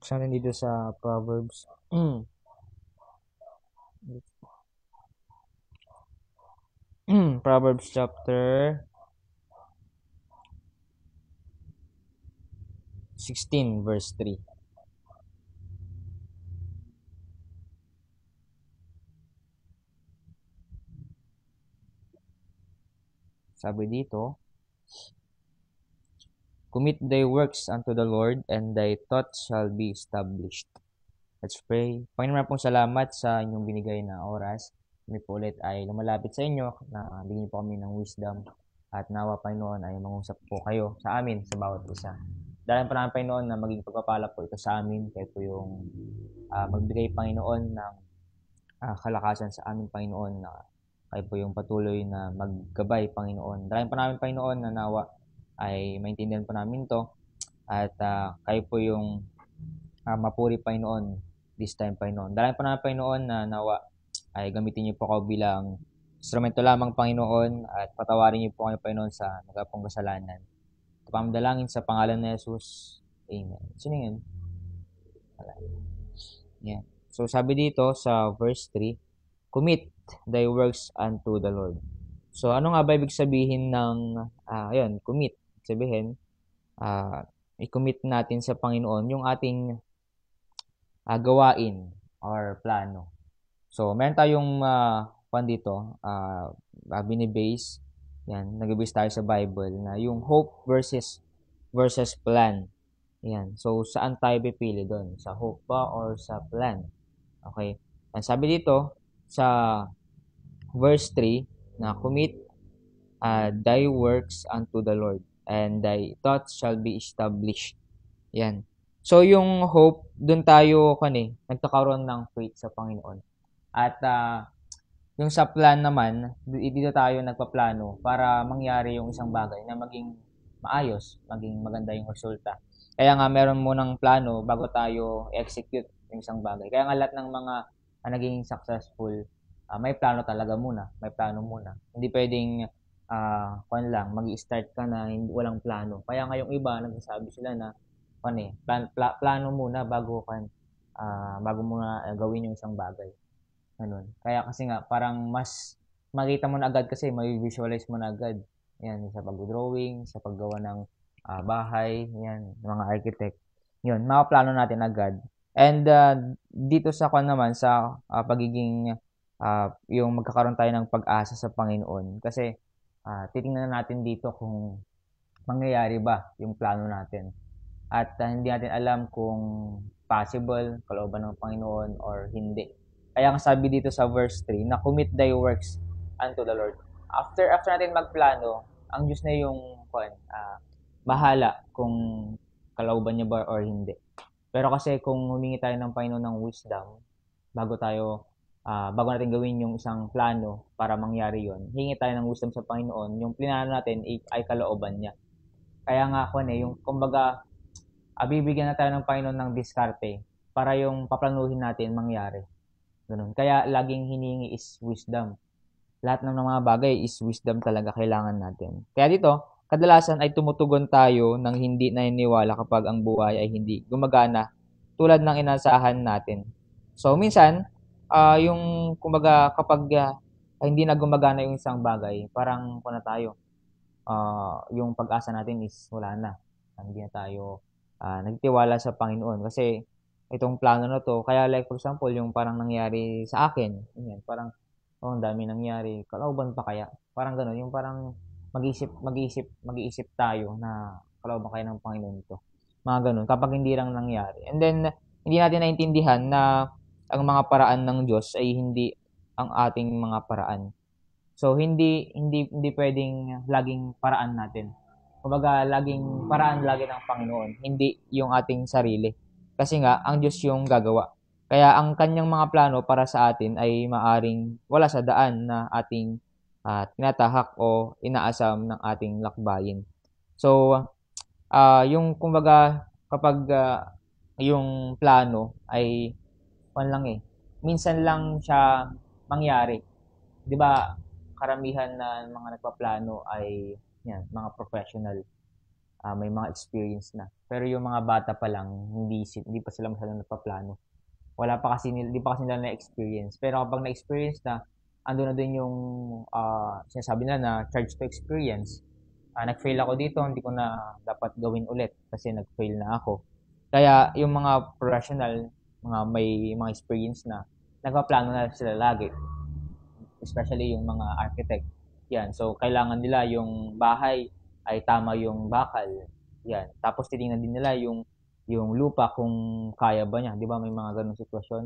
Buksan natin dito sa Proverbs. Proverbs chapter 16 verse 3. Sabi dito, commit thy works unto the Lord, and thy thoughts shall be established. Let's pray. Panginoon pong salamat sa inyong binigay na oras. Kami po ulit ay lumalapit sa inyo na bigyan po kami ng wisdom at nawa Panginoon ay mangusap po kayo sa amin sa bawat isa. Dahil pa namin Panginoon na maging pagpapala po ito sa amin, kayo po yung magbigay Panginoon ng kalakasan sa amin Panginoon na kayo po yung patuloy na maggabay Panginoon. Dahil pa namin Panginoon na nawa ay maintindihan po namin to at kayo po yung mapuri Panginoon this time Panginoon. Dahil pa namin Panginoon na nawa ay gamitin niyo po ako bilang instrumento lamang Panginoon at patawarin niyo po kayo Panginoon sa nagapong kasalanan. Ito pamdalangin sa pangalan ni Jesus. Amen. Sino yun? Yeah. So sabi dito sa verse 3, commit thy works unto the Lord. So ano nga ba ibig sabihin ng commit? Sabihin, i-commit natin sa Panginoon yung ating gawain or plano. So meron tayong dito, binibase, yan, nag-base tayo sa Bible na yung hope versus plan. Yan. So saan tayo pipili doon? Sa hope ba or sa plan? Okay. Ang sabi dito sa verse 3 na commit thy works unto the Lord, and thy thoughts shall be established. Yan. So yung hope, doon tayo nagkakaroon ng faith sa Panginoon. At yung sa plan naman, dito tayo nagpaplano para mangyari yung isang bagay na maging maayos, maging maganda yung resulta. Kaya nga meron munang plano bago tayo execute yung isang bagay. Kaya nga lahat ng mga naging successful, may plano talaga muna, may plano muna. Hindi pwedeng mag-i-start ka na walang plano. Kaya nga yung iba nagsasabi sila na plano muna bago mo na gawin yung isang bagay. Ganun. Kaya kasi nga parang mas makita mo na agad kasi may visualize mo na agad. Yan, sa pag-drawing, sa paggawa ng bahay, yan, ng mga architect. Yun, makaplano natin agad. And dito sa naman sa pagiging yung magkakaroon tayo ng pag-asa sa Panginoon kasi titingnan natin dito kung mangyayari ba yung plano natin. At hindi natin alam kung possible, kalooban ng Panginoon or hindi. Kaya ang sabi dito sa verse 3, na commit thy works unto the Lord. After natin magplano, ang Diyos na yung bahala kung kalooban niya ba or hindi. Pero kasi kung humingi tayo ng Panginoon ng wisdom, bago natin gawin yung isang plano para mangyari yon, hingi tayo ng wisdom sa Panginoon, yung plinano natin ay kalooban niya. Kaya nga yung kumbaga, bibigyan na tayo ng Panginoon ng diskarte para yung paplanuhin natin mangyari. Ganun. Kaya laging hinihingi is wisdom. Lahat ng mga bagay is wisdom talaga kailangan natin. Kaya dito, kadalasan ay tumutugon tayo ng hindi naniniwala kapag ang buhay ay hindi gumagana tulad ng inasahan natin. So minsan, yung kumbaga kapag hindi na gumagana yung isang bagay, parang yung pag-asa natin is wala na. Hindi na tayo nagtiwala sa Panginoon kasi itong plano na to, kaya like for example, yung parang nangyari sa akin, yan, parang ang dami nangyari, kalooban pa kaya? Parang gano'n, yung parang mag-iisip tayo na kalooban kaya ng Panginoon to. Mga gano'n, kapag hindi lang nangyari. And then, hindi natin naintindihan na ang mga paraan ng Diyos ay hindi ang ating mga paraan. So, hindi pwedeng laging paraan natin. Kumbaga, laging paraan lagi ng Panginoon, hindi yung ating sarili. Kasi nga, ang Diyos yung gagawa. Kaya ang kanyang mga plano para sa atin ay maaring wala sa daan na ating tinatahak o inaasam ng ating lakbayin. So, yung kumbaga, kapag yung plano ay minsan lang siya mangyari. 'Di ba? Karamihan na mga nagpaplano ay mga professional. may mga experience na. Pero yung mga bata pa lang, hindi pa sila masyadong nagpaplano. Hindi pa kasi nila na-experience. Pero kapag na-experience na, ando na din yung sinasabi nila na charge to experience. Nag-fail ako dito, hindi ko na dapat gawin ulit kasi nag-fail na ako. Kaya yung mga professional, mga may mga experience na, nagpaplano na sila lagi. Especially yung mga architect. Yan. So, kailangan nila yung bahay ay tama yung bakal. Yan. Tapos titingnan din nila yung lupa kung kaya ba niya. 'Di ba may mga ganung sitwasyon?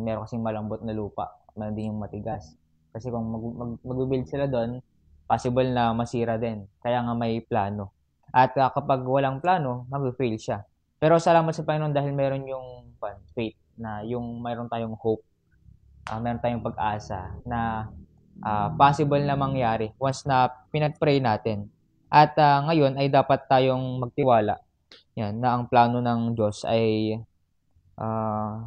Meron kasing malambot na lupa, meron din yung matigas. Kasi kung mag-build sila doon, possible na masira din. Kaya nga may plano. At kapag walang plano, mag-fail siya. Pero salamat sa Panginoon dahil meron yung faith na yung mayroon tayong hope, meron tayong pag-asa na possible na mangyari once na pinag-pray natin. At ngayon ay dapat tayong magtiwala yan, na ang plano ng Diyos ay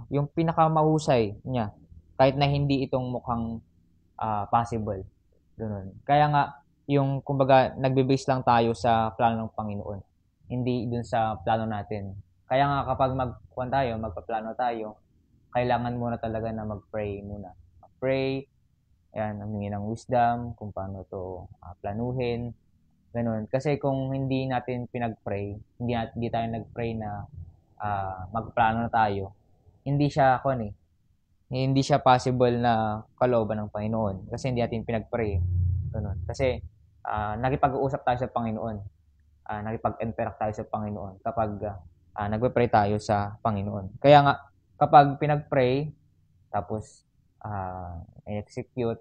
yung pinakamahusay niya kahit na hindi itong mukhang possible. Ganun. Kaya nga, yung kumbaga nagbe-base lang tayo sa plano ng Panginoon, hindi dun sa plano natin. Kaya nga kapag magpaplano tayo, kailangan muna talaga na mag-pray muna. Pray, yan, humingi ng wisdom kung paano to planuhin, ganun. Kasi kung hindi natin pinag-pray, hindi tayo nag-pray na magplano na tayo, hindi siya hindi siya possible na kalooban ng Panginoon kasi hindi natin pinag-pray. Ganun. Kasi nakipag-uusap tayo sa Panginoon, nakipag-interact tayo sa Panginoon kapag nagpe-pray tayo sa Panginoon. Kaya nga, kapag pinag-pray, tapos execute,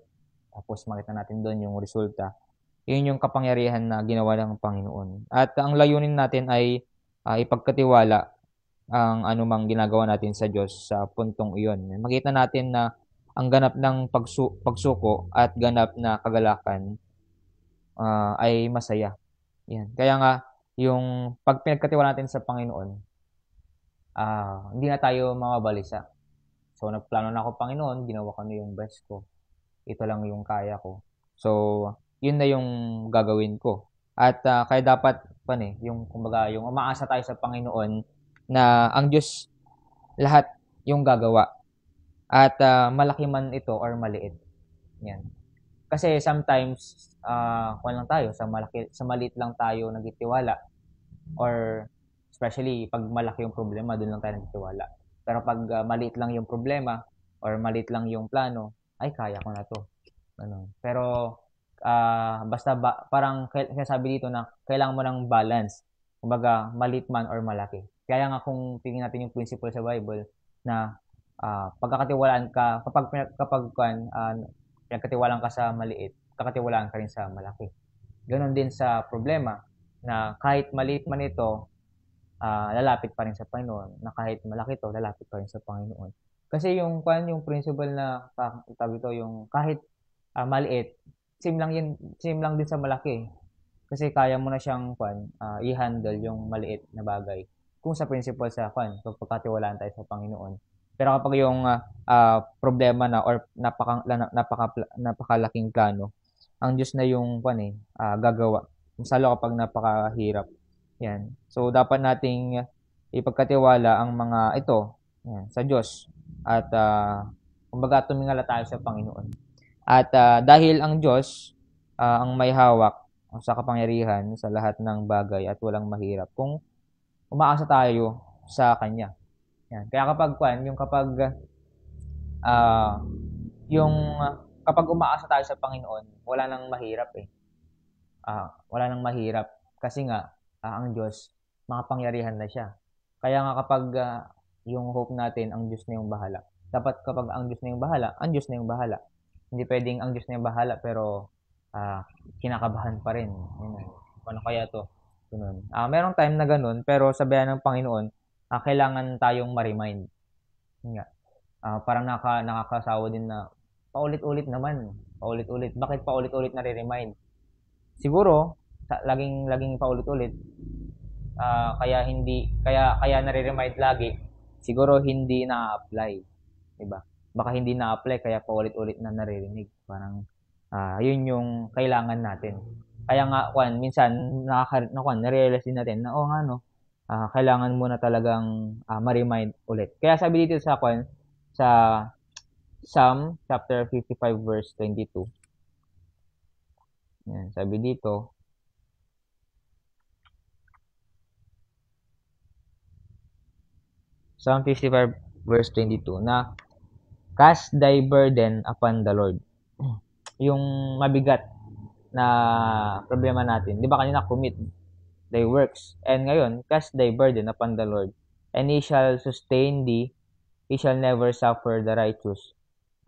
tapos makita natin doon yung resulta, yun yung kapangyarihan na ginawa ng Panginoon. At ang layunin natin ay ipagkatiwala ang anumang ginagawa natin sa Diyos sa puntong iyon. Makita natin na ang ganap ng pagsuko at ganap na kagalakan ay masaya. Yan. Kaya nga, yung pag pinagkatiwala natin sa Panginoon, hindi na tayo mababalisa. So, nagplano na ako, Panginoon, ginawa ko na yung best ko. Ito lang yung kaya ko. So, yun na yung gagawin ko. At kaya dapat yung kumbaga, yung umaasa tayo sa Panginoon na ang Diyos lahat yung gagawa. At malaki man ito or maliit. Yan. Kasi sometimes lang tayo sa maliit lang tayo nagtitiwala, or especially pag malaki yung problema, doon lang tayo nagtitiwala. Pero pag maliit lang yung problema or maliit lang yung plano, ay kaya ko na to. Ano. Pero parang sinasabi dito na kailangan mo ng balance. Kumbaga, maliit man or malaki. Kaya nga kung tingnan natin yung principle sa Bible na pagkakatiwalaan ka, kapag pinagkatiwalaan ka sa maliit, kakatiwalaan ka rin sa malaki. Ganon din sa problema na kahit maliit man ito, lalapit pa rin sa Panginoon, na kahit malaki to, lalapit pa rin sa Panginoon. Kasi yung principle na tawag ito, yung kahit maliit, same lang din sa malaki. Kasi kaya mo na siyang i-handle yung maliit na bagay kung sa principle sa pagkatiwalaan tayo sa Panginoon. Pero kapag yung problema na or napakalaking plano, ang Diyos na yung gagawa. Masalo kapag napakahirap. Yan. So dapat nating ipagkatiwala ang mga ito sa Diyos at kumbaga tumingala tayo sa Panginoon. At dahil ang Diyos ang may hawak sa kapangyarihan sa lahat ng bagay at walang mahirap kung umaasa tayo sa Kanya. Yan. Kaya kapag umaasa tayo sa Panginoon, wala nang mahirap eh. Wala nang mahirap kasi nga ang Diyos makapangyarihan na siya. Kaya nga kapag yung hope natin, ang Diyos na yung bahala. Dapat kapag ang Diyos na yung bahala, ang Diyos na yung bahala. Hindi pwedeng ang Diyos na yung bahala pero kinakabahan pa rin. Ano kaya to? Ganun. Merong time na ganun, pero sabihan ng Panginoon, kailangan tayong ma-remind. Nga. Parang nakakasawa din na paulit-ulit naman. Paulit-ulit. Bakit paulit-ulit na-remind? Siguro, laging paulit-ulit. Kaya nare-remind lagi. Siguro hindi na-apply. Diba? Baka hindi na-apply kaya paulit-ulit na naririnig. Parang yun yung kailangan natin. Kaya nga minsan narealize din natin na nga no, kailangan mo na talagang ma-remind ulit. Kaya sabi dito sa Psalm chapter 55 verse 22. Yan, sabi dito, Psalm 55 verse 22 na cast thy burden upon the Lord. Yung mabigat na problema natin. Di ba kanina commit thy works. And ngayon, cast thy burden upon the Lord. And He shall sustain thee. He shall never suffer the righteous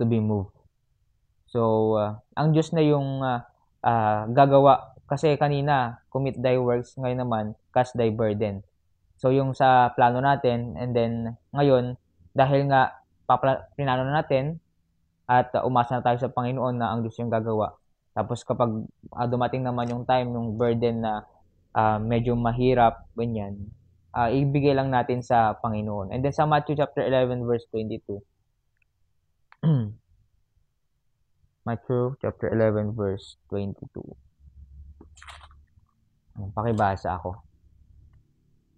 to be moved. So, ang Diyos na yung gagawa. Kasi kanina, commit thy works. Ngayon naman, cast thy burden. So, yung sa plano natin, and then, ngayon, dahil nga, pinano na natin, at umasa na tayo sa Panginoon na ang Diyos yung gagawa. Tapos kapag dumating naman yung time, yung burden na medyo mahirap, ganyan, ibigay lang natin sa Panginoon. And then sa Matthew chapter 11 verse 22. Matthew chapter 11 verse 22. Pakibasa ako.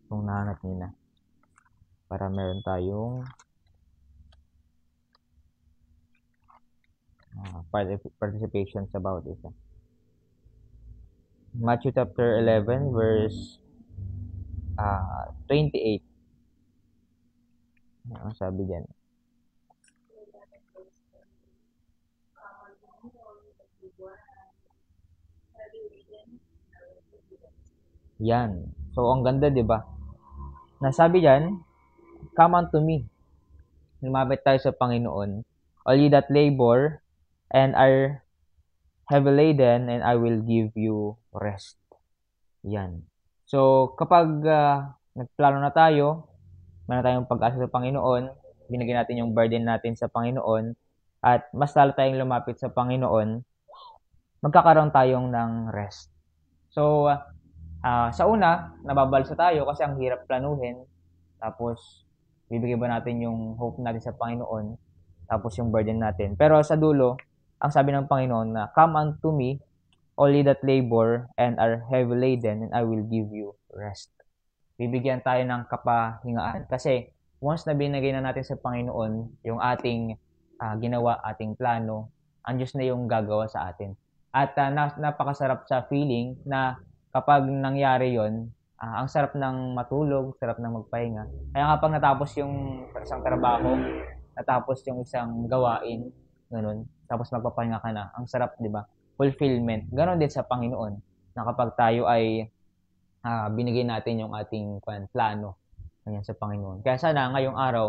Kung nahanap niyo na. Para meron tayong participations about it. Matthew chapter 11 verse 28. Ano sabi diyan? Yan. So ang ganda, 'di ba? Nasabi diyan, come unto me. Lumapit tayo sa Panginoon. All ye that labor and are heavy laden, and I will give you rest. Yan. So, kapag nagplano na tayo, meron tayong pag-asa sa Panginoon, binigyan natin yung burden natin sa Panginoon, at mas lalo tayong lumapit sa Panginoon, magkakaroon tayong ng rest. So, sa una, nababalsa tayo kasi ang hirap planuhin. Tapos, bibigyan ba natin yung hope natin sa Panginoon, tapos yung burden natin. Pero sa dulo, ang sabi ng Panginoon na, come unto me, all ye that labor and are heavy laden, and I will give you rest. Bibigyan tayo ng kapahingaan. Kasi once na binigay na natin sa Panginoon yung ating ginawa, ating plano, ang Diyos na yung gagawa sa atin. At napakasarap sa feeling na kapag nangyari yon, ang sarap ng matulog, sarap ng magpahinga. Kaya kapag natapos yung isang trabaho, natapos yung isang gawain, ganun, tapos magpapahinga ka na, ang sarap, di ba? Fulfillment. Ganon din sa Panginoon, na kapag tayo ay binigay natin yung ating plano ganyan sa Panginoon. Kaya sana ngayong araw,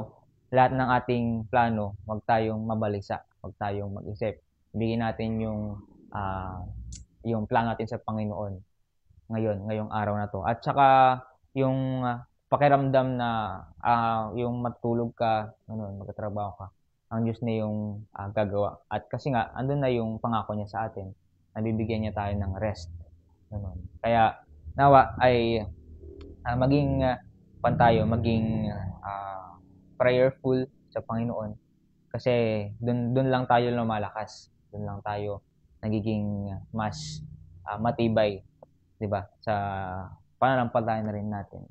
lahat ng ating plano, wag tayong mabalisa, wag tayong mag-isip. Bigyan natin yung plano natin sa Panginoon ngayong araw na to. At saka yung pakiramdam na yung matulog ka, magtatrabaho ka, ang Diyos na yung gagawa. At kasi nga, andun na yung pangako niya sa atin, nabibigyan niya tayo ng rest. Kaya nawa ay maging maging prayerful sa Panginoon, kasi dun lang tayo lumalakas, dun lang tayo nagiging mas matibay, 'di ba, sa pananampalataya na rin natin.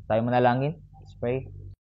Tayo manalangin. Let's pray.